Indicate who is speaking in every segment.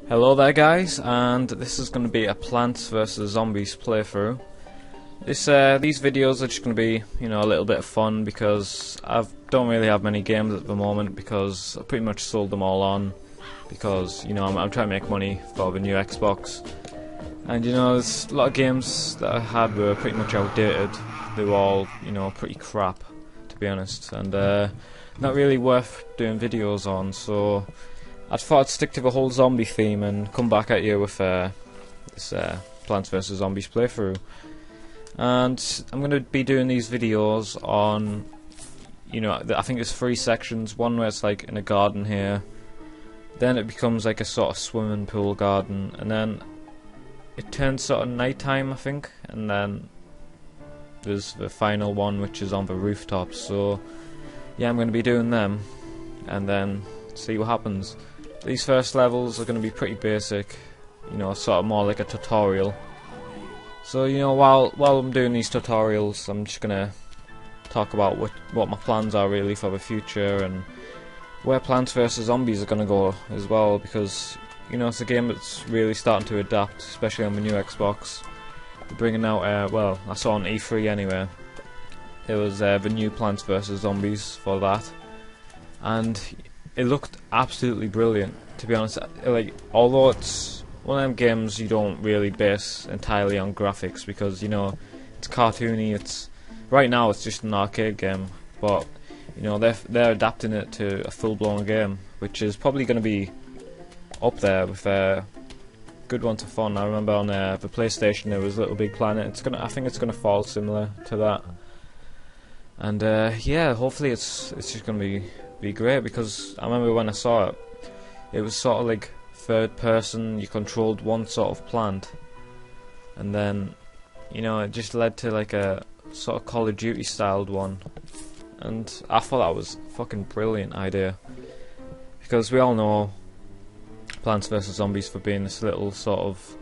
Speaker 1: Hello there guys, and this is going to be a Plants vs Zombies playthrough. These videos are just going to be, a little bit of fun because I don't really have many games at the moment because I pretty much sold them all on because, I'm trying to make money for the new Xbox. And there's a lot of games that I had were pretty much outdated. They were all, pretty crap, to be honest, and not really worth doing videos on, so I thought I'd stick to the whole zombie theme and come back at you with this Plants vs Zombies playthrough. And I'm going to be doing these videos on, I think there's 3 sections. One where it's like in a garden here, then it becomes like a sort of swimming pool garden, and then it turns sort of nighttime, I think, and then there's the final one which is on the rooftop. So yeah, I'm going to be doing them and then see what happens. These first levels are going to be pretty basic, sort of more like a tutorial. So while I'm doing these tutorials, I'm just gonna talk about what my plans are really for the future and where Plants vs Zombies are gonna go as well, because it's a game that's really starting to adapt, especially on the new Xbox. They're bringing out well, I saw on E3 anyway, there was the new Plants vs Zombies for that, and it looked absolutely brilliant, to be honest. Like, although it's one of them games you don't really base entirely on graphics because it's cartoony. Right now it's just an arcade game, but they're adapting it to a full-blown game, which is probably going to be up there with a good one to fun. I remember on the PlayStation there was Little Big Planet. I think it's going to fall similar to that, and yeah, hopefully it's just going to be great, because I remember when I saw it, it was sort of like third person. You controlled one sort of plant, and then it just led to like a sort of Call of Duty styled one, and I thought that was a fucking brilliant idea, because we all know Plants vs Zombies for being this little sort of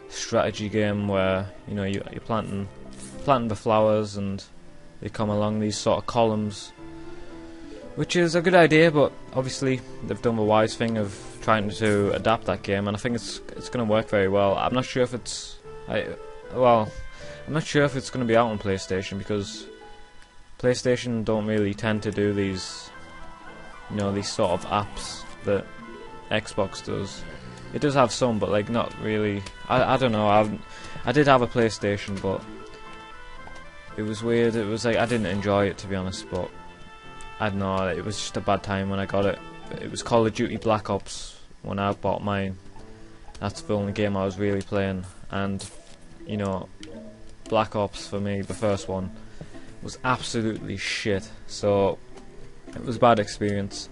Speaker 1: strategy game where you're planting the flowers and they come along these sort of columns, which is a good idea, but obviously they've done the wise thing of trying to adapt that game, and I think it's going to work very well. I'm not sure if I'm not sure if it's going to be out on PlayStation, because PlayStation don't really tend to do these, these sort of apps that Xbox does. It does have some, but like not really. I don't know. I did have a PlayStation, but it was weird. It was like I didn't enjoy it, to be honest, but I don't know, it was just a bad time when I got it. It was Call of Duty Black Ops when I bought mine. That's the only game I was really playing, and Black Ops for me, the first one, was absolutely shit, so it was a bad experience.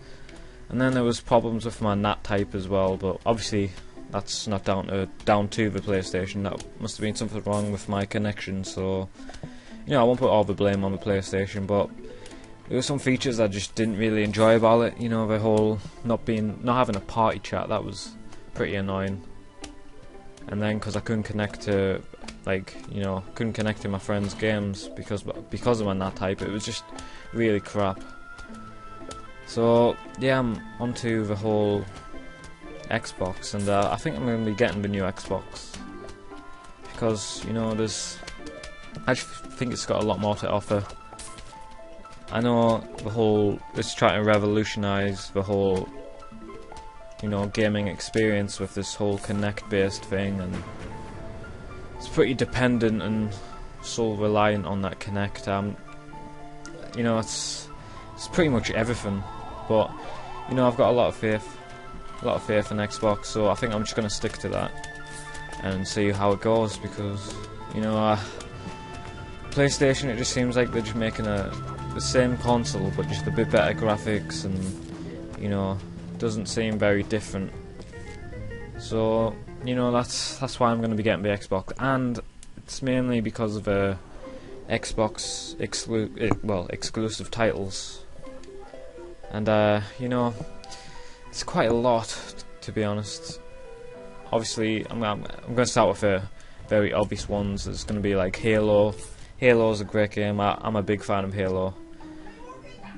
Speaker 1: And then there was problems with my NAT type as well, but obviously that's not down to the PlayStation. That must have been something wrong with my connection, so I won't put all the blame on the PlayStation, but there were some features I just didn't really enjoy about it. The whole not having a party chat, that was pretty annoying. And then because I couldn't connect to my friends' games because of my NAT type, it was just really crap. So yeah, I'm onto the whole Xbox, and I think I'm going to be getting the new Xbox because I just think it's got a lot more to offer. I know it's trying to revolutionise the whole, gaming experience with this whole Kinect-based thing, and it's pretty dependent and so reliant on that Kinect. It's pretty much everything, but I've got a lot of faith in Xbox, so I think I'm just gonna stick to that and see how it goes, because PlayStation, it just seems like they're just making the same console but just a bit better graphics, and doesn't seem very different. So that's why I'm going to be getting the Xbox, and it's mainly because of Xbox exclusive titles, and it's quite a lot, to be honest. Obviously I'm going to start with the very obvious ones. It's going to be like Halo. Halo's a great game. I'm a big fan of Halo,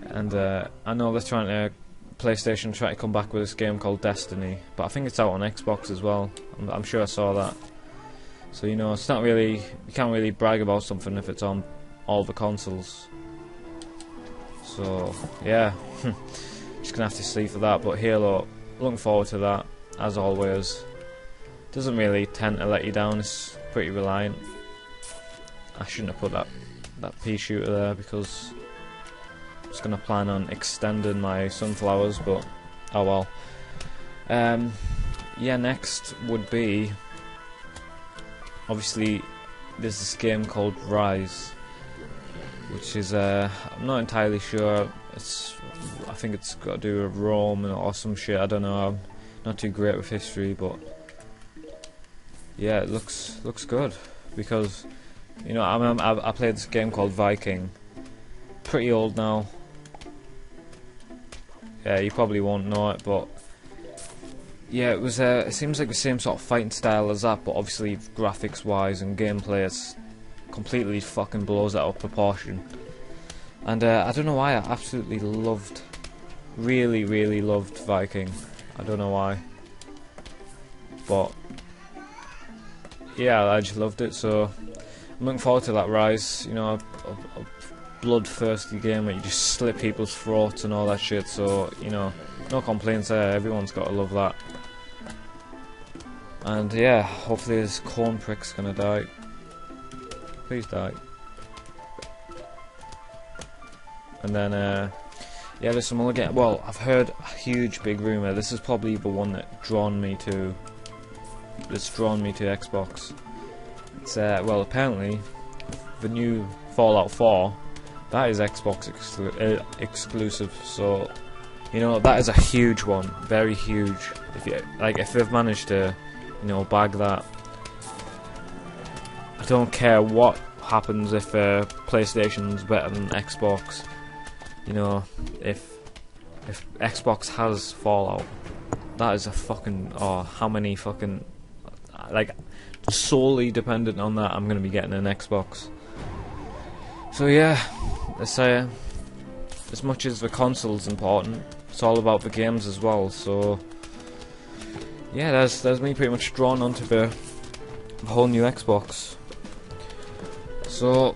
Speaker 1: and I know they're trying to PlayStation trying to come back with this game called Destiny, but I think it's out on Xbox as well. I'm sure I saw that. So you know, it's not really, you can't really brag about something if it's on all the consoles. So yeah, just gonna have to see for that. But Halo, looking forward to that as always. Doesn't really tend to let you down. It's pretty reliant. I shouldn't have put that pea shooter there because I was gonna plan on extending my sunflowers, but oh well. Yeah, next would be, obviously, there's this game called Rise, which is I'm not entirely sure. I think it's got to do with Rome or some shit. I don't know. I'm not too great with history, but yeah, it looks good because you know I played this game called Viking. Pretty old now. Yeah, you probably won't know it, but yeah, it was. It seems like the same sort of fighting style as that, but obviously graphics-wise and gameplay, it's completely fucking blows it out of proportion. And I don't know why, I absolutely loved, really loved Viking. I don't know why, but yeah, I just loved it. So I'm looking forward to that Rise. You know, a bloodthirsty game where you just slit people's throats and all that shit. So you know, no complaints there. Everyone's got to love that. And yeah, hopefully this corn prick's gonna die. Please die. And then yeah, there's some other game. Well, I've heard a huge big rumour. This is probably the one that's drawn me to Xbox. It's well, apparently the new Fallout 4, that is Xbox exclusive. So you know, that is a huge one, very huge. If they've managed to, you know, bag that, I don't care what happens if PlayStation's better than Xbox. You know, if Xbox has Fallout, that is a fucking, oh, how many fucking, like, solely dependent on that, I'm gonna be getting an Xbox. So yeah, let's say, as much as the console's important, it's all about the games as well. So yeah, there's me pretty much drawn onto the whole new Xbox. So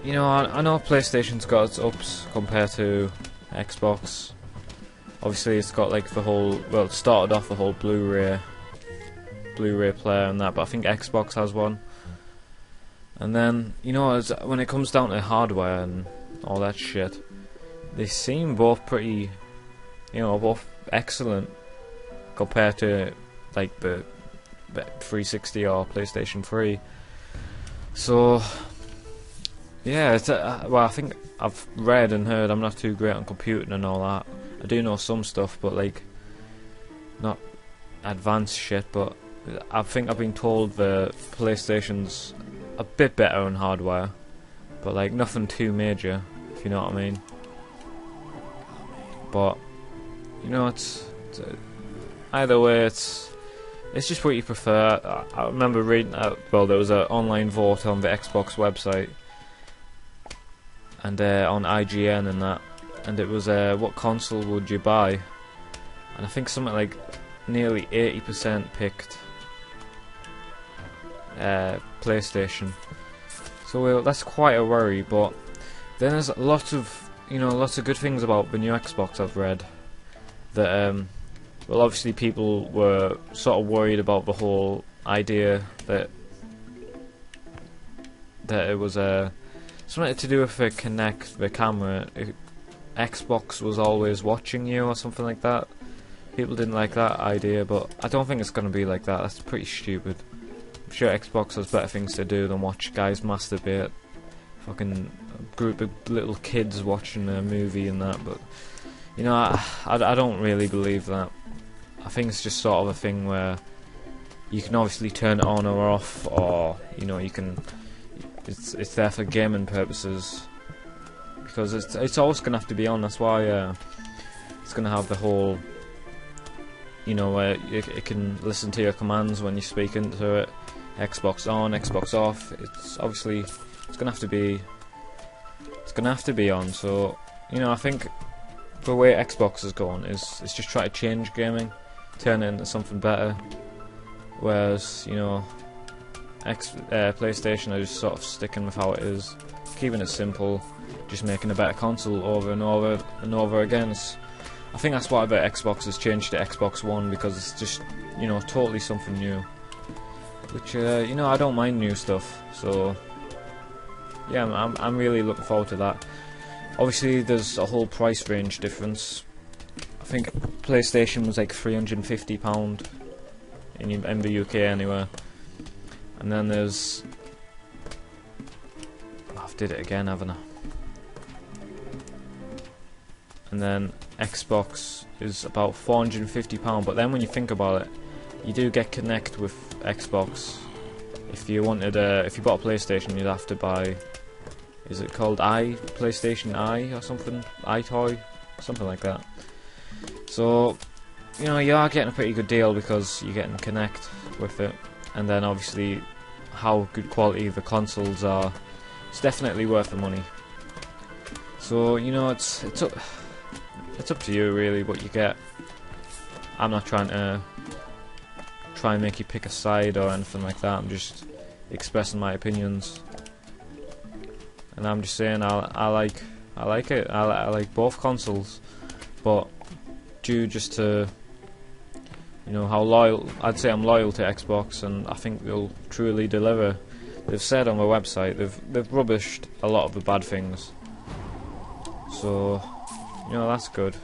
Speaker 1: you know, I know PlayStation's got its ups compared to Xbox. Obviously, it's got like the whole, well, it started off the whole Blu-ray player and that, but I think Xbox has one. And then, you know, when it comes down to hardware and all that shit, they seem both pretty, you know, both excellent compared to like the 360 or PlayStation 3. So yeah, it's well, I think I've read and heard, I'm not too great on computing and all that. I do know some stuff, but like not advanced shit. But I think I've been told the PlayStation's a bit better on hardware, but like nothing too major, if you know what I mean. But you know, it's either way, it's just what you prefer. I remember reading, well, there was an online vote on the Xbox website and on IGN and that, and it was what console would you buy, and I think something like nearly 80% picked PlayStation. So well, that's quite a worry. But then there's lots of good things about the new Xbox I've read. That well, obviously people were sort of worried about the whole idea that it was something to do with the Kinect, the camera. Xbox was always watching you or something like that. People didn't like that idea, but I don't think it's going to be like that. That's pretty stupid. I'm sure Xbox has better things to do than watch guys masturbate. Fucking group of little kids watching a movie and that. But you know, I don't really believe that. I think it's just sort of a thing where you can obviously turn it on or off, or you know, you can. It's there for gaming purposes, because it's always gonna have to be on. That's why it's gonna have the whole, you know, where it can listen to your commands when you speak into it. Xbox on, Xbox off. It's obviously it's gonna have to be on. So you know, I think the way Xbox is going is just try to change gaming, turn it into something better. Whereas, you know, PlayStation are just sort of sticking with how it is, keeping it simple, just making a better console over and over and over again. I think that's why the Xbox has changed to Xbox One, because it's just, you know, totally something new. Which, you know, I don't mind new stuff, so yeah, I'm really looking forward to that. Obviously, there's a whole price range difference. I think PlayStation was like £350 in the UK anyway. And then there's... I've did it again, haven't I? And then Xbox is about £450, but then when you think about it, you do get Kinect with Xbox. If you wanted if you bought a PlayStation, you'd have to buy... Is it called PlayStation Eye or something? iToy? Something like that. So, you know, you are getting a pretty good deal because you're getting Kinect with it. And then obviously, how good quality the consoles are. It's definitely worth the money. So, you know, it's up to you really what you get. I'm not trying to and make you pick a side or anything like that. I'm just expressing my opinions. And I'm just saying I like it. I like both consoles, but due just to, you know, how loyal, I'd say I'm loyal to Xbox, and I think they'll truly deliver. They've said on their website they've rubbished a lot of the bad things, so you know that's good.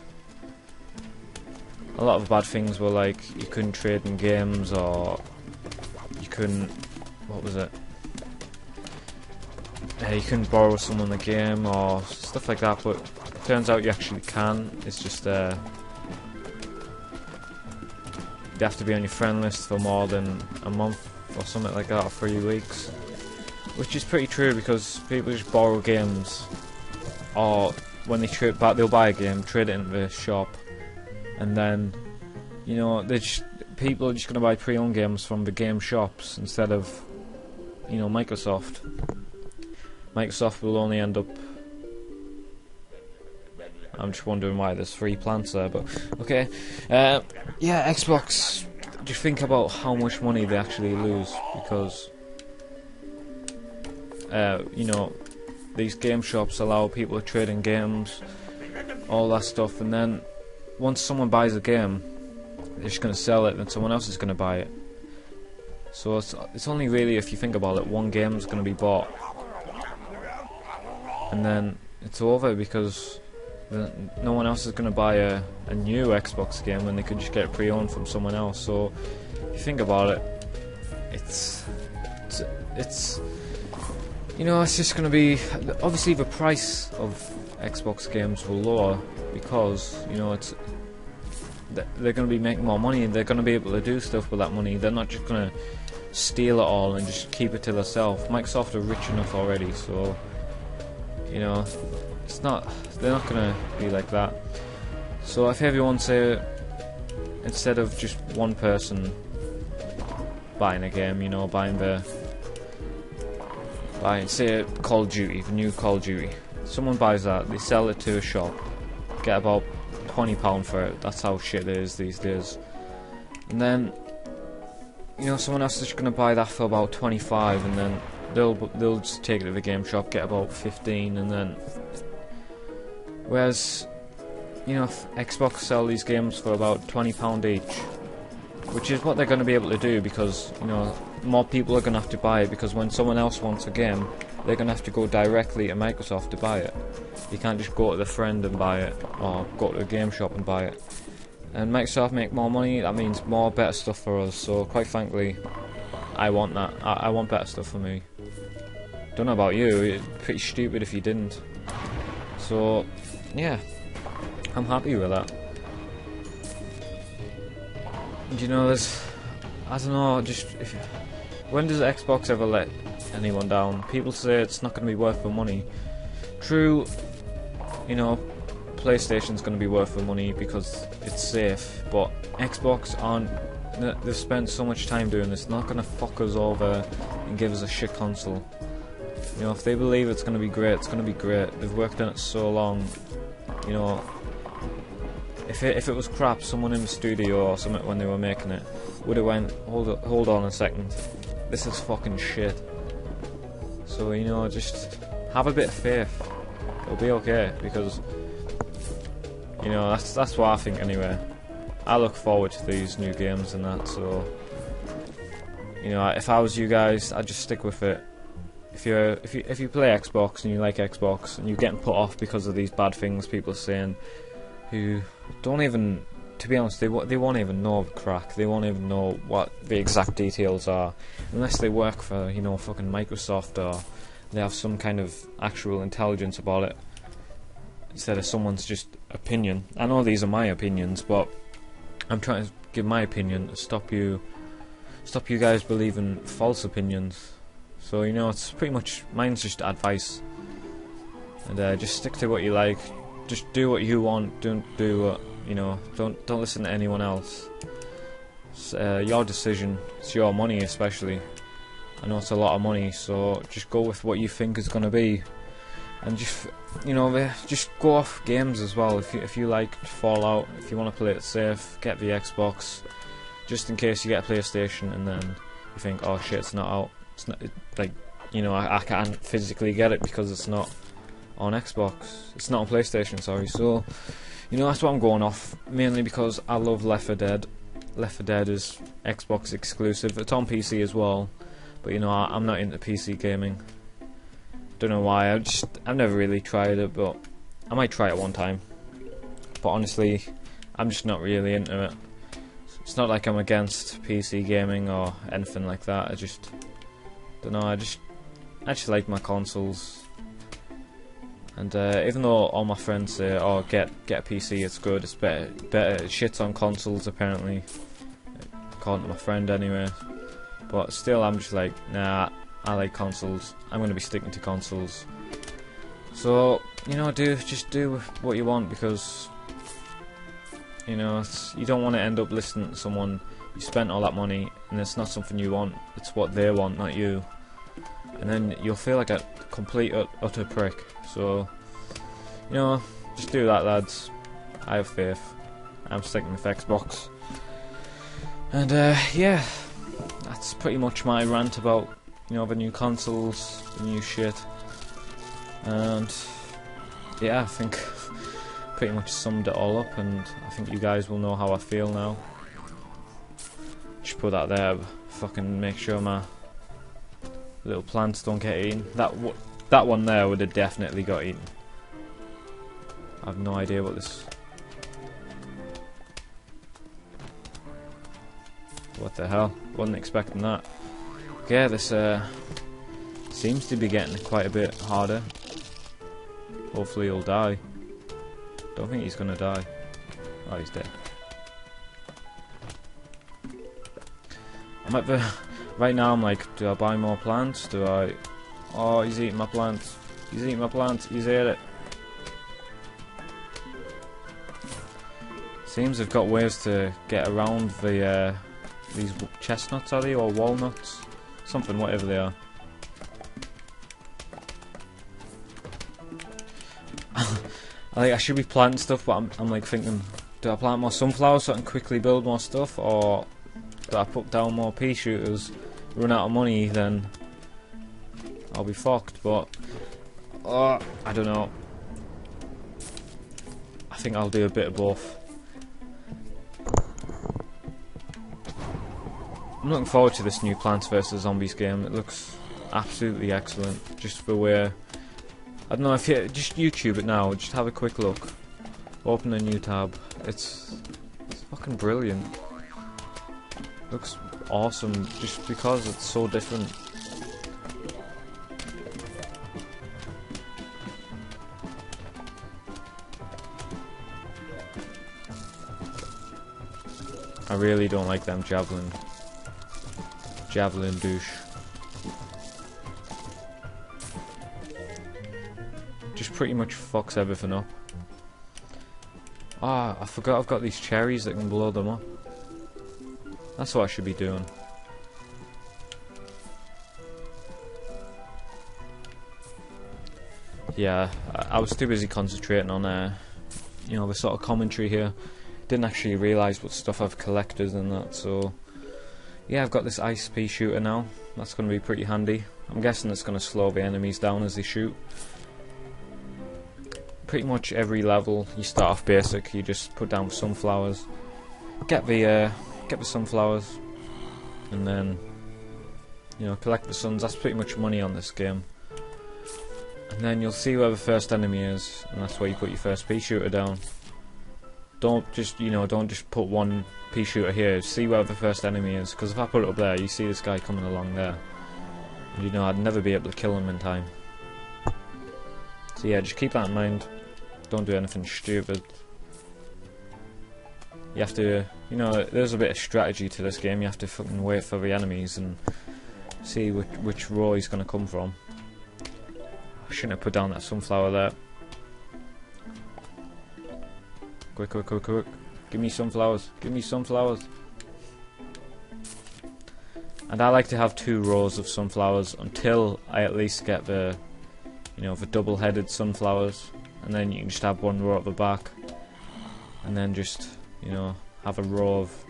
Speaker 1: A lot of the bad things were like you couldn't trade in games, or you couldn't, what was it? You couldn't borrow someone a game or stuff like that, but it turns out you actually can. It's just you have to be on your friend list for more than a month or something like that, or 3 weeks, which is pretty true because people just borrow games, or when they trade back, they'll buy a game, trade it in the shop, and then, you know, people are just going to buy pre-owned games from the game shops instead of, you know, Microsoft. Microsoft will only end up... I'm just wondering why there's 3 plants there, but okay. Yeah, Xbox, just think about how much money they actually lose, because you know, these game shops allow people to trade in games, all that stuff, and then once someone buys a game, they're just going to sell it, and someone else is going to buy it. So it's only really, if you think about it, one game is going to be bought, and then it's over, because no one else is going to buy a new Xbox game when they could just get it pre-owned from someone else. So if you think about it, it's you know, it's just going to be, obviously the price of Xbox games will lower, because, you know, they're going to be making more money, and they're going to be able to do stuff with that money. They're not just going to steal it all and just keep it to themselves. Microsoft are rich enough already, so, you know, they're not going to be like that. So if everyone, say, instead of just one person buying a game, you know, buying say Call of Duty, the new Call of Duty, someone buys that, they sell it to a shop, get about £20 for it. That's how shit it is these days. And then, you know, someone else is just going to buy that for about 25, and then they'll just take it to the game shop, get about 15, and then, whereas, you know, if Xbox sell these games for about £20 each, which is what they're going to be able to do, because, you know, more people are going to have to buy it, because when someone else wants a game, they're going to have to go directly to Microsoft to buy it. You can't just go to the friend and buy it, or go to a game shop and buy it. And Microsoft make more money, that means more better stuff for us, so quite frankly, I want that. I want better stuff for me. Don't know about you, it'd be pretty stupid if you didn't. So, yeah, I'm happy with that. You know, I don't know, when does Xbox ever let anyone down? People say it's not going to be worth the money. True, you know, PlayStation's going to be worth the money because it's safe, but Xbox they've spent so much time doing this, not going to fuck us over and give us a shit console. You know, if they believe it's going to be great, it's going to be great. They've worked on it so long, you know, if it was crap, someone in the studio or something when they were making it would have went, hold on a second, this is fucking shit. So you know, just have a bit of faith. It'll be okay, because you know that's what I think anyway. I look forward to these new games and that. So you know, if I was you guys, I'd just stick with it. If you play Xbox and you like Xbox and you're getting put off because of these bad things people are saying, who don't even, to be honest, they won't even know the crack. They won't even know what the exact details are unless they work for, you know, fucking Microsoft, or they have some kind of actual intelligence about it instead of someone's just opinion. I know these are my opinions, but I'm trying to give my opinion to stop you guys believing false opinions. So you know, it's pretty much, mine's just advice, and just stick to what you like. Just do what you want. Don't do what, you know. Don't listen to anyone else. It's your decision. It's your money, especially. I know it's a lot of money, so just go with what you think is going to be, and just, you know, just go off games as well. If you like Fallout, if you want to play it safe, get the Xbox, just in case you get a PlayStation and then you think, oh shit, it's not out. It's not, like, you know, I can't physically get it because it's not on Xbox. It's not on PlayStation, sorry. So, you know, that's what I'm going off, mainly because I love Left 4 Dead. Left 4 Dead is Xbox exclusive. It's on PC as well, but you know, I'm not into PC gaming. Don't know why. I've never really tried it, but I might try it one time. But honestly, I'm just not really into it. It's not like I'm against PC gaming or anything like that. I just don't know. I just like my consoles. And even though all my friends say, "Oh, get a PC, it's good, it's better," it shits on consoles apparently, according to my friend anyway. But still, I'm just like, nah, I like consoles. I'm going to be sticking to consoles. So you know, just do what you want, because you know, you don't want to end up listening to someone you spent all that money and it's not something you want. It's what they want, not you. And then you'll feel like a complete utter prick. So you know, just do that, lads. I have faith. I'm sticking with Xbox. And yeah, that's pretty much my rant about, you know, the new consoles, the new shit. And yeah, I think pretty much summed it all up, and I think you guys will know how I feel now. Just put that there, fucking make sure my little plants don't get eaten. That one there would have definitely got eaten. I have no idea what this... What the hell? Wasn't expecting that. Okay, this seems to be getting quite a bit harder. Hopefully he'll die. Don't think he's gonna die. Oh, he's dead. I'm at the... Right now I'm like, do I buy more plants? Do I... Oh, he's eating my plants. He's eating my plants. He's ate it. Seems they've got ways to get around the these chestnuts, are they, or walnuts? Something, whatever they are. I should be planting stuff, but I'm like thinking, do I plant more sunflowers so I can quickly build more stuff, or do I put down more pea shooters, run out of money, then I'll be fucked. But I don't know. I think I'll do a bit of both. I'm looking forward to this new Plants vs Zombies game. It looks absolutely excellent. Just the way, I don't know, if you just YouTube it now, just have a quick look. Open a new tab. It's fucking brilliant. Looks awesome just because it's so different. I really don't like them javelin douche. Just pretty much fucks everything up. Ah, I forgot I've got these cherries that can blow them up. That's what I should be doing. Yeah, I was too busy concentrating on you know, the sort of commentary here. didn't actually realise what stuff I've collected and that, so yeah, I've got this ice pea shooter now. That's going to be pretty handy. I'm guessing it's going to slow the enemies down as they shoot. Pretty much every level you start off basic, you just put down sunflowers, get the sunflowers, and then, you know, collect the suns. That's pretty much money on this game. And then you'll see where the first enemy is, and that's where you put your first pea shooter down. Don't just put one pea shooter here. See where the first enemy is, because if I put it up there, you see this guy coming along there, and you know I'd never be able to kill him in time. So yeah, just keep that in mind. Don't do anything stupid. You have to, you know, there's a bit of strategy to this game. You have to fucking wait for the enemies and see which row he's going to come from. I shouldn't have put down that sunflower there. Quick, quick, quick, quick. Give me sunflowers. Give me sunflowers. And I like to have 2 rows of sunflowers until I at least get the, you know, the double-headed sunflowers. And then you can just have 1 row at the back. And then just, you know, have a row of...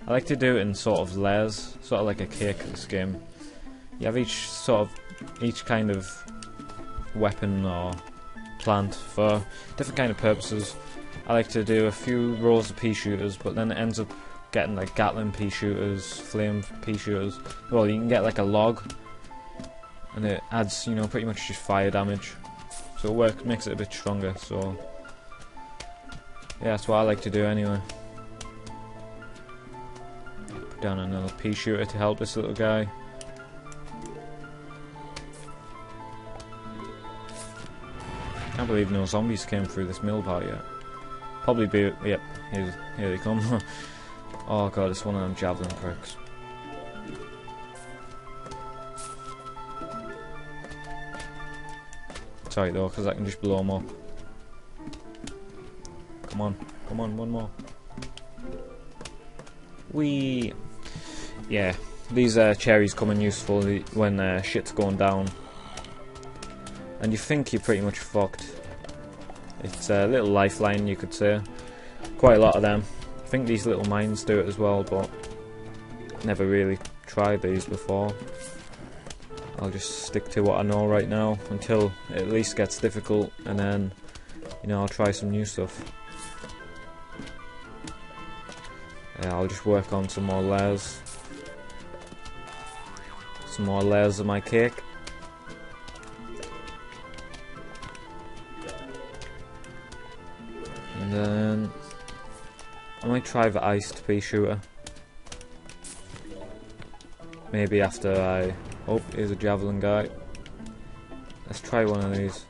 Speaker 1: I like to do it in sort of layers, sort of like a cake this game. You have each kind of weapon or plant for different kind of purposes. I like to do a few rows of pea shooters, but then it ends up getting like Gatling pea shooters, flame pea shooters. Well, you can get like a log, and it adds, you know, pretty much just fire damage. So it makes it a bit stronger. So yeah, that's what I like to do anyway. Put down another pea shooter to help this little guy. Can't believe no zombies came through this mill part yet. Probably be, yep, here they come. Oh god, it's one of them javelin pricks. Sorry though, because I can just blow them up. Come on, come on, one more. Whee! Yeah, these cherries come in useful when shit's going down. And you think you're pretty much fucked. It's a little lifeline, you could say. Quite a lot of them. I think these little mines do it as well, but never really tried these before. I'll just stick to what I know right now until it at least gets difficult, and then, you know, I'll try some new stuff. Yeah, I'll just work on some more layers. Some more layers of my cake. And then I might try the iced pea shooter. Maybe after I... Oh, here's a javelin guy. Let's try one of these.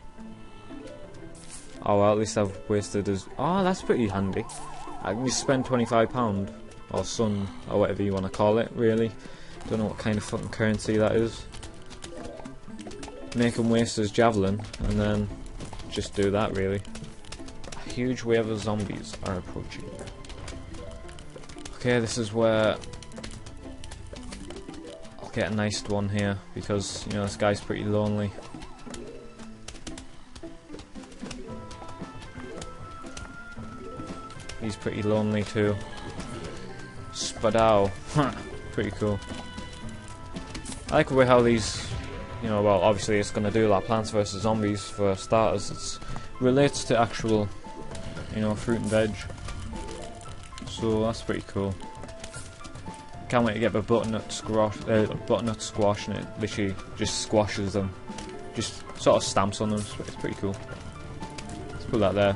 Speaker 1: Oh well, at least I've wasted his... Oh, that's pretty handy. I can just spend £25, or sun, or whatever you want to call it, really. Don't know what kind of fucking currency that is. Make him waste his javelin, and then just do that, really. A huge wave of zombies are approaching. Okay, this is where I'll get a nice one here, because, you know, this guy's pretty lonely. He's pretty lonely too. Spadow. Pretty cool. I like the way how these, you know, well, obviously it's going to do like Plants vs Zombies for starters. It relates to actual, you know, fruit and veg. So that's pretty cool. Can't wait to get the butternut squash, and it literally just squashes them. Just sort of stamps on them. It's pretty cool. Let's put that there.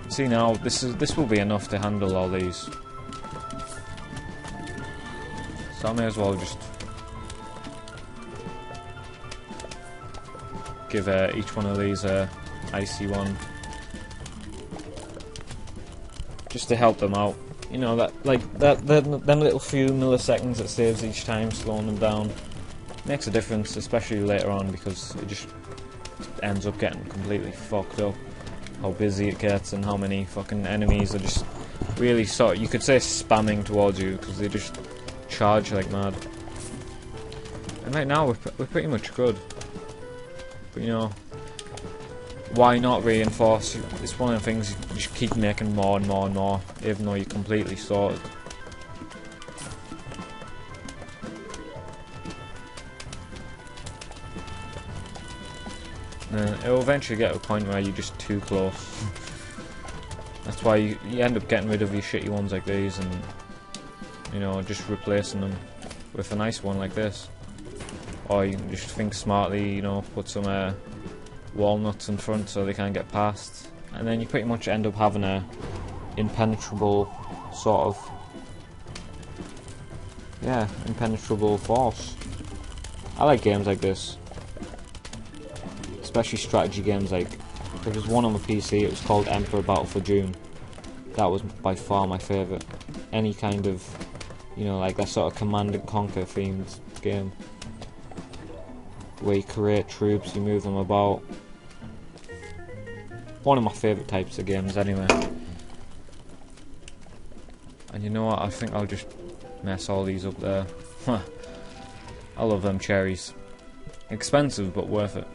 Speaker 1: See now, this will be enough to handle all these. So I may as well just give each one of these a icy one, just to help them out. You know, them little few milliseconds it saves each time, slowing them down, makes a difference, especially later on, because it just ends up getting completely fucked up. How busy it gets and how many fucking enemies are just really sort of, you could say, spamming towards you, because they just charge like mad. And right now we're pretty much good, but you know, why not reinforce? It's one of the things you just keep making more and more and more, even though you're completely sorted. And it'll eventually get to a point where you're just too close. That's why you end up getting rid of your shitty ones like these and, you know, just replacing them with a nice one like this. Or you can just think smartly, you know, put some walnuts in front so they can't get past. And then you pretty much end up having a impenetrable sort of, yeah, impenetrable force. I like games like this. Especially strategy games. Like, there was one on the PC, it was called Emperor Battle for June. That was by far my favourite. Any kind of, you know, like that sort of Command and Conquer themed game. Where you create troops, you move them about. One of my favourite types of games anyway. And you know what, I think I'll just mess all these up there. I love them cherries. Expensive, but worth it.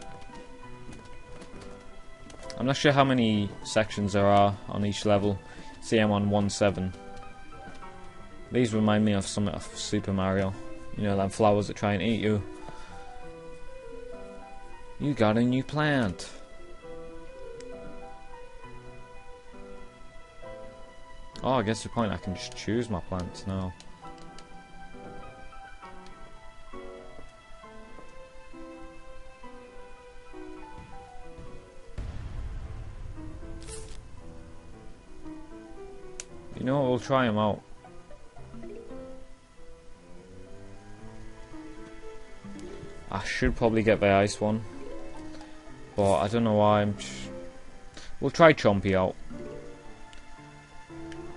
Speaker 1: I'm not sure how many sections there are on each level. See, I'm on 1-7. These remind me of some of Super Mario. You know, them flowers that try and eat you. You got a new plant. Oh, I guess the point I can just choose my plants now. You know what, we'll try them out. I should probably get the ice one, but I don't know why. We'll try Chompy out.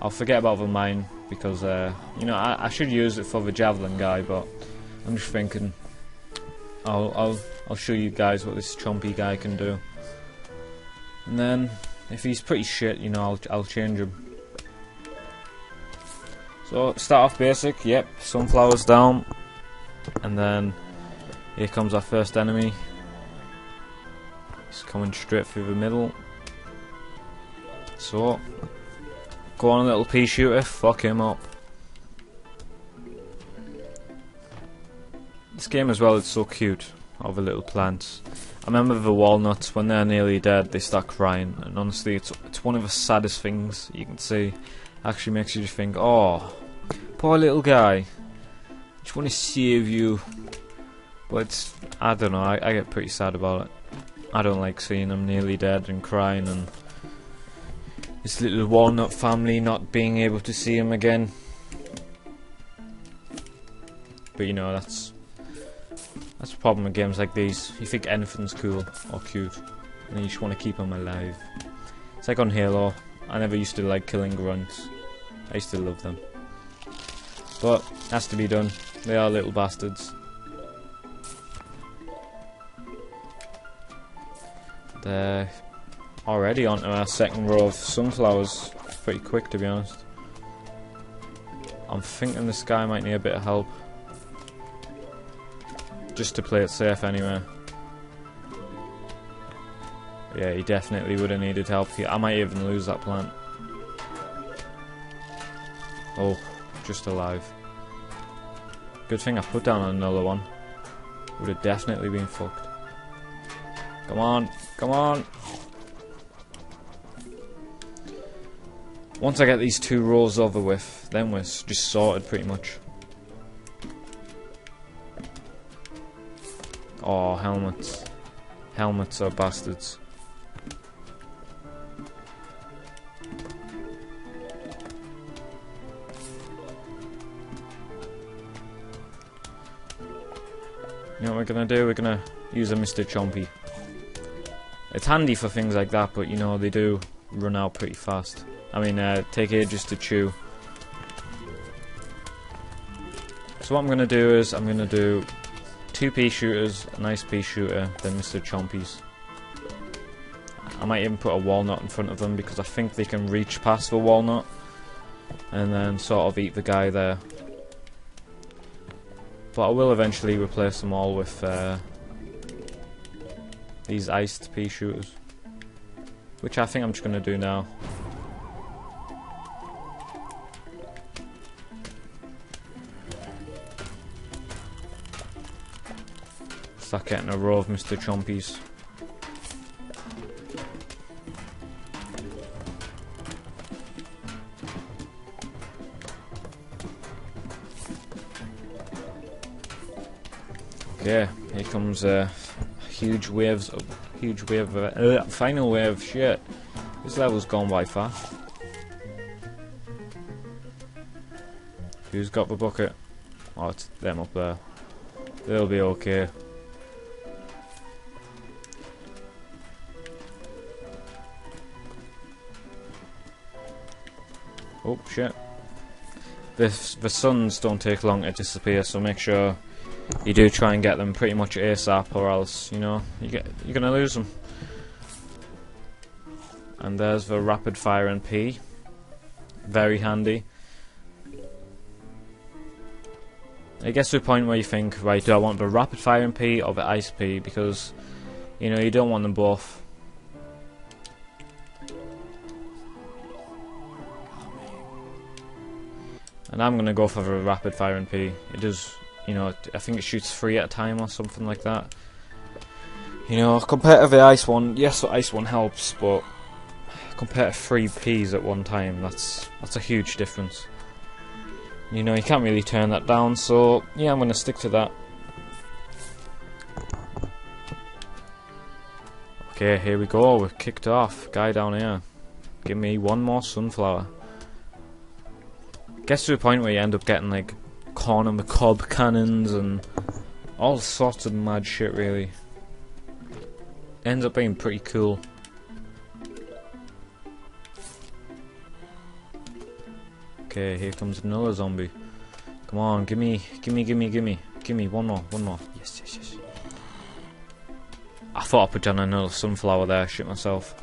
Speaker 1: I'll forget about the mine because you know, I should use it for the javelin guy, but I'm just thinking I'll show you guys what this Chompy guy can do, and then if he's pretty shit, you know, I'll change him. So start off basic. Yep, sunflowers down, and then here comes our first enemy. He's coming straight through the middle. So go on, little pea shooter, fuck him up. This game as well is so cute, all the little plants. I remember the walnuts, when they're nearly dead, they start crying, and honestly it's one of the saddest things you can see. Actually makes you just think, oh, poor little guy, just want to save you. But I don't know, I get pretty sad about it. I don't like seeing him nearly dead and crying, and this little walnut family not being able to see him again. But you know, that's the problem with games like these. You think anything's cool or cute, and you just want to keep them alive. It's like on Halo. I never used to like killing grunts. I used to love them. But has to be done. They are little bastards. They're already onto our second row of sunflowers. Pretty quick, to be honest. I'm thinking this guy might need a bit of help. Just to play it safe anyway. Yeah, he definitely would have needed help. I might even lose that plant. Oh, just alive. Good thing I put down another one. Would have definitely been fucked. Come on, come on. Once I get these two rows over with, then we're just sorted pretty much. Oh, helmets. Helmets are bastards. You know what we're gonna do? We're gonna use a Mr. Chompy. It's handy for things like that, but you know, they do run out pretty fast. I mean, take ages to chew. So what I'm gonna do is, I'm gonna do 2 pea shooters, a nice pea shooter, then Mr. Chompies. I might even put a walnut in front of them because I think they can reach past the walnut and then sort of eat the guy there. But I will eventually replace them all with these iced pea shooters. which I think I'm just going to do now. Start getting a row of Mr. Chompies. Okay, here comes huge waves of final wave. Shit, this level's gone by fast. Who's got the bucket? Oh, it's them up there. They'll be okay. Oh shit. The suns don't take long to disappear, so make sure you do try and get them pretty much ASAP, or else, you know, you're gonna lose them. And there's the rapid fire and P. Very handy. It gets to a point where you think, right, do I want the rapid fire and P or the ice P? Because, you know, you don't want them both. And I'm gonna go for the rapid fire and P. It does, you know, I think it shoots 3 at a time or something like that. You know, compared to the ice one, yes, the ice one helps, but compared to 3 Ps at one time, that's a huge difference. You know, you can't really turn that down, so yeah, I'm gonna stick to that. Okay, here we go, we're kicked off. Guy down here. Give me one more sunflower. Gets to a point where you end up getting like corn on the cob cannons and all sorts of mad shit, really. Ends up being pretty cool. Okay, here comes another zombie. Come on, gimme one more. Yes. I thought I put down another sunflower there, shit myself.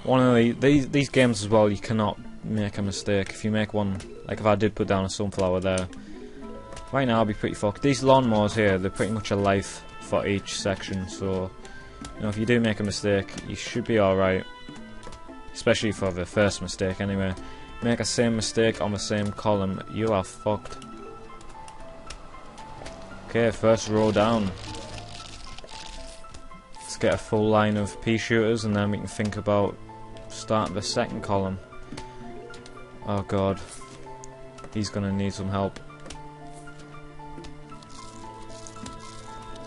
Speaker 1: One of these games as well, you cannot make a mistake. If you make one, like if I did put down a sunflower there, right now I'll be pretty fucked. These lawnmowers here, they're pretty much a life for each section, so you know, if you do make a mistake, you should be alright. Especially for the first mistake anyway. Make a same mistake on the same column, you are fucked. Okay, first row down. Let's get a full line of pea shooters and then we can think about starting the second column. Oh god. He's gonna need some help.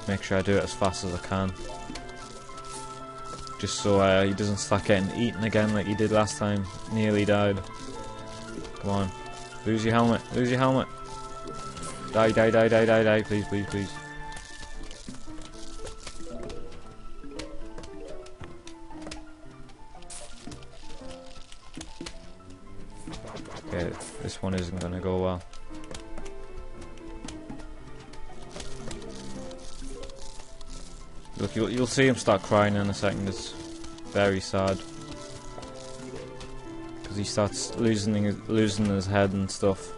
Speaker 1: Make sure I do it as fast as I can. Just so he doesn't start getting eaten again like he did last time. Nearly died. Come on. Lose your helmet. Lose your helmet. Die. Please. Okay, this one isn't gonna go well. Look, you'll see him start crying in a second. It's very sad because he starts losing his head and stuff.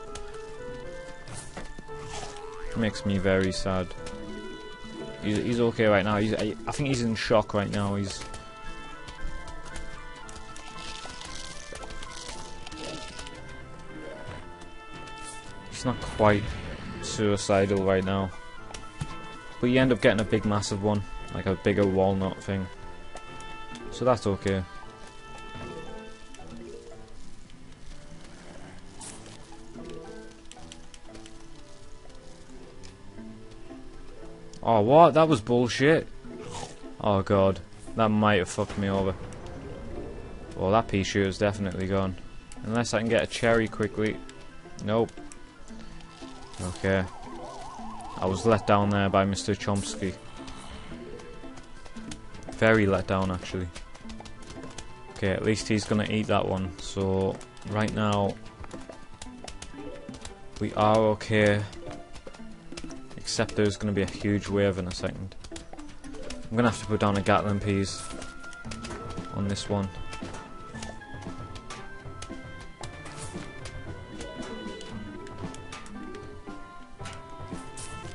Speaker 1: It makes me very sad. He's okay right now. I think he's in shock right now. He's not quite suicidal right now, but you end up getting a big massive one. Like a bigger walnut thing. So that's okay. Oh, what? That was bullshit. Oh god. That might have fucked me over. Well, that pea shooter's definitely gone. Unless I can get a cherry quickly. Nope. Okay. I was let down there by Mr. Chomsky. Very let down, actually. Okay, at least he's gonna eat that one. So, right now, we are okay. Except there's gonna be a huge wave in a second. I'm gonna have to put down a Gatling piece on this one.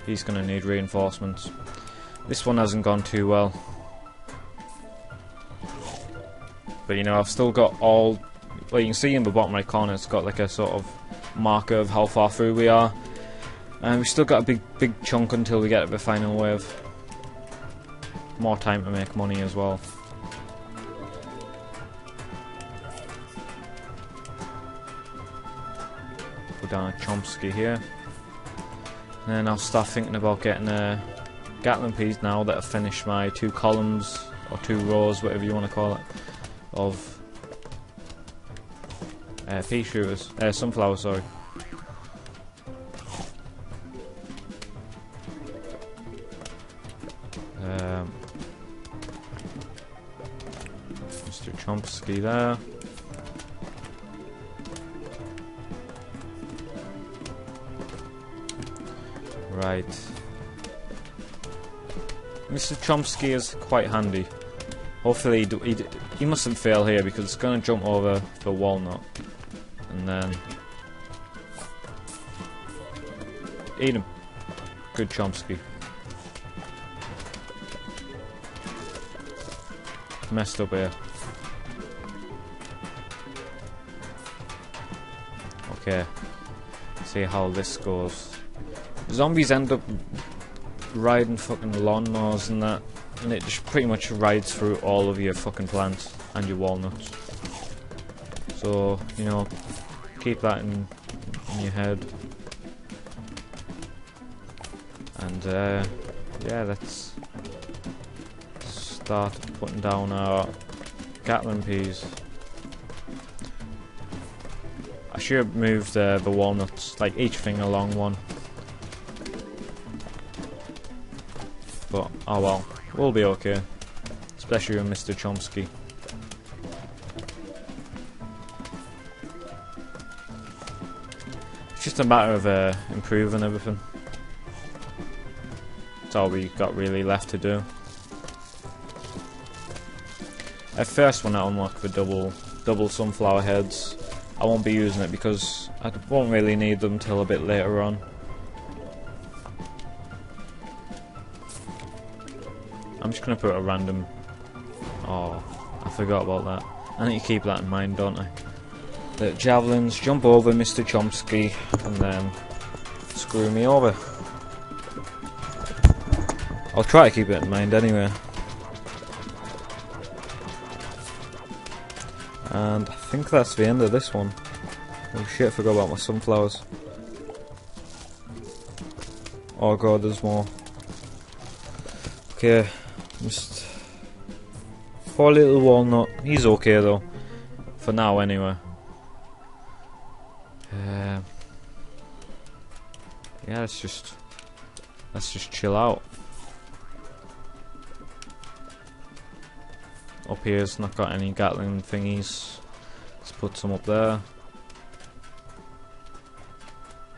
Speaker 1: He's gonna need reinforcements. This one hasn't gone too well. But you know, I've still got all. Well, you can see in the bottom right corner, it's got like a sort of marker of how far through we are, and we've still got a big chunk until we get to the final wave. More time to make money as well. Put down a Chomsky here. And then I'll start thinking about getting a Gatling piece now that I've finished my 2 columns, or 2 rows, whatever you want to call it, of pea shooters. Sunflowers, sorry. Mr. Chomsky there. Right. Mr. Chomsky is quite handy. Hopefully he mustn't fail here because it's going to jump over the walnut. And then eat him. Good Chomsky. Messed up here. Okay. See how this goes. Zombies end up riding fucking lawnmowers and that, and it just pretty much rides through all of your fucking plants and your walnuts. So, you know, keep that in your head. And yeah, let's start putting down our Gatling peas. I should have moved the walnuts, like each thing along one. But, oh well, we'll be okay. Especially with Mr. Chomsky. It's just a matter of improving everything. That's all we got really left to do. At first, when I unlock the double sunflower heads, I won't be using it because I won't really need them till a bit later on. I'm just gonna put a random. Oh, I forgot about that. I need to keep that in mind, don't I? The javelins jump over Mr. Chomsky and then screw me over. I'll try to keep it in mind anyway. And I think that's the end of this one. Oh shit, I forgot about my sunflowers. Oh god, there's more. Okay, just poor little walnut. He's okay though, for now anyway. Yeah, let's just chill out. Up here's not got any Gatling thingies. Let's put some up there.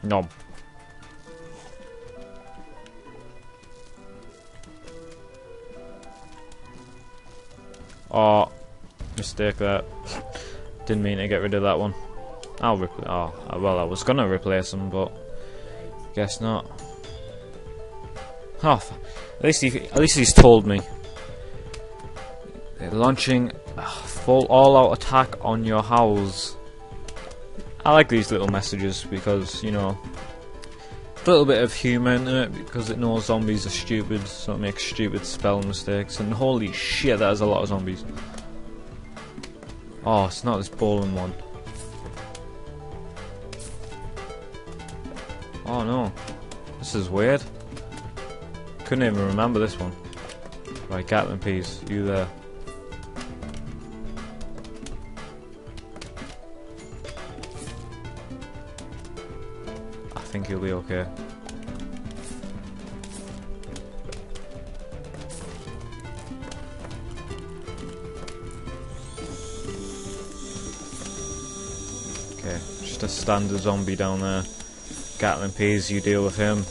Speaker 1: Nom. Oh, mistake there. Didn't mean to get rid of that one. I'll replace. Oh, well, I was gonna replace them, but guess not. Oh, at least he's told me. They're launching a full all-out attack on your house. I like these little messages because, you know, a little bit of humour in it because it knows zombies are stupid, so it makes stupid spelling mistakes. And holy shit, that is a lot of zombies. Oh, it's not this bowling one. Oh no, this is weird. Couldn't even remember this one. Right, Gatling peas, you there. I think he'll be okay. Okay, just a standard zombie down there. Gatling peas, you deal with him.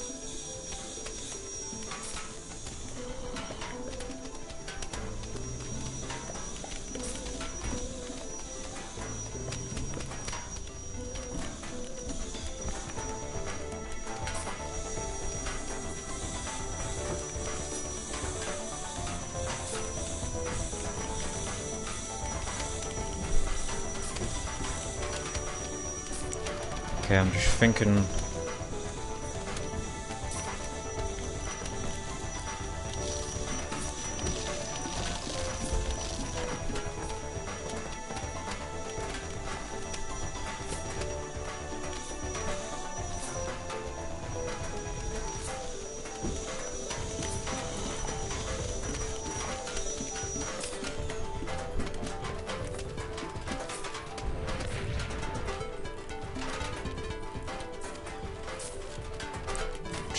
Speaker 1: Okay, I'm just thinking.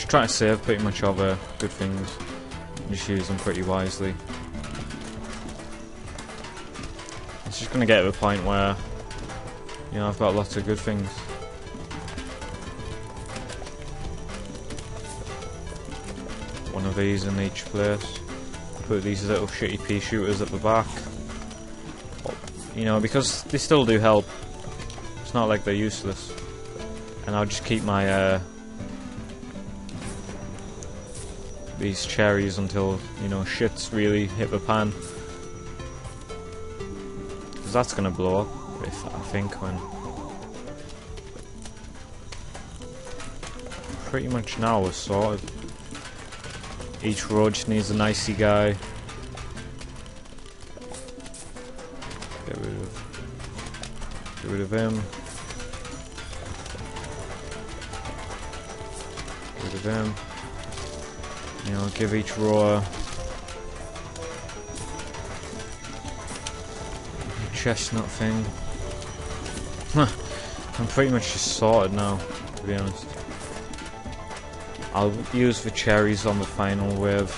Speaker 1: Trying to save pretty much all the good things, just use them pretty wisely. It's just gonna get to a point where, you know, I've got lots of good things. One of these in each place. Put these little shitty pea shooters at the back. You know, because they still do help. It's not like they're useless. And I'll just keep my these cherries until, you know, shit's really hit the pan, because that's gonna blow up, if I think, when pretty much now we're sorted. Each road just needs an icy guy. Get rid of him. Get rid of him. You know, give each row a chestnut thing. I'm pretty much just sorted now, to be honest. I'll use the cherries on the final wave.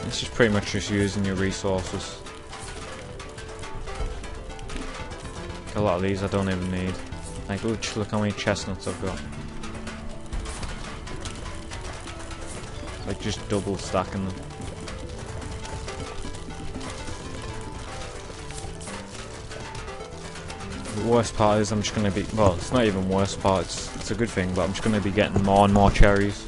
Speaker 1: It's just pretty much just using your resources. A lot of these I don't even need. Like, look how many chestnuts I've got. Like, just double stacking them. The worst part is I'm just gonna be, well, it's not even worst part, it's a good thing, but I'm just gonna be getting more and more cherries.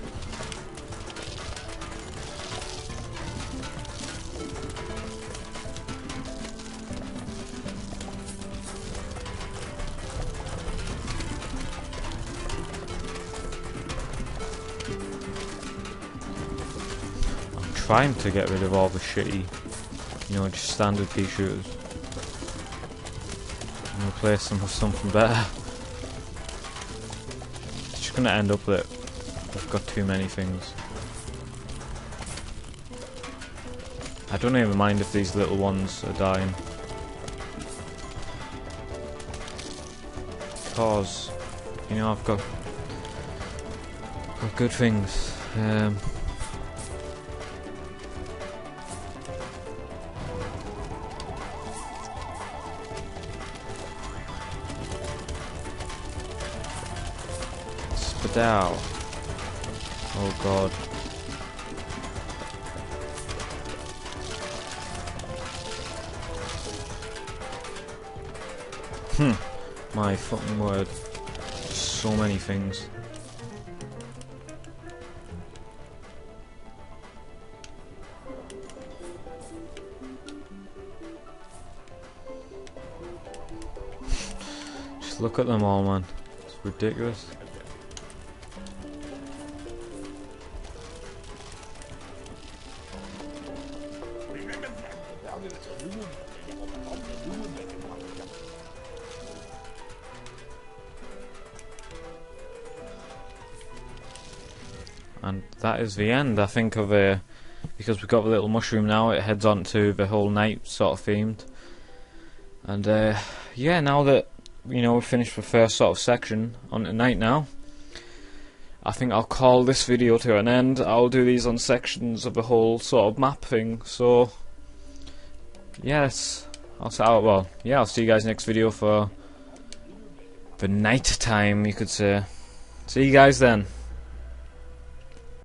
Speaker 1: Trying to get rid of all the shitty, you know, just standard pea shooters and replace them with something better. It's just gonna end up that I've got too many things. I don't even mind if these little ones are dying, because, you know, I've got good things. Spadao. Oh god. My fucking word. So many things. Just look at them all, man. It's ridiculous. And that is the end, I think, of because we've got the little mushroom now, it heads on to the whole night sort of themed. And yeah, now that, you know, we've finished the first sort of section on the night now, I think I'll call this video to an end. I'll do these on sections of the whole sort of map thing. So yes, I'll see you guys next video for the night time, you could say. See you guys then.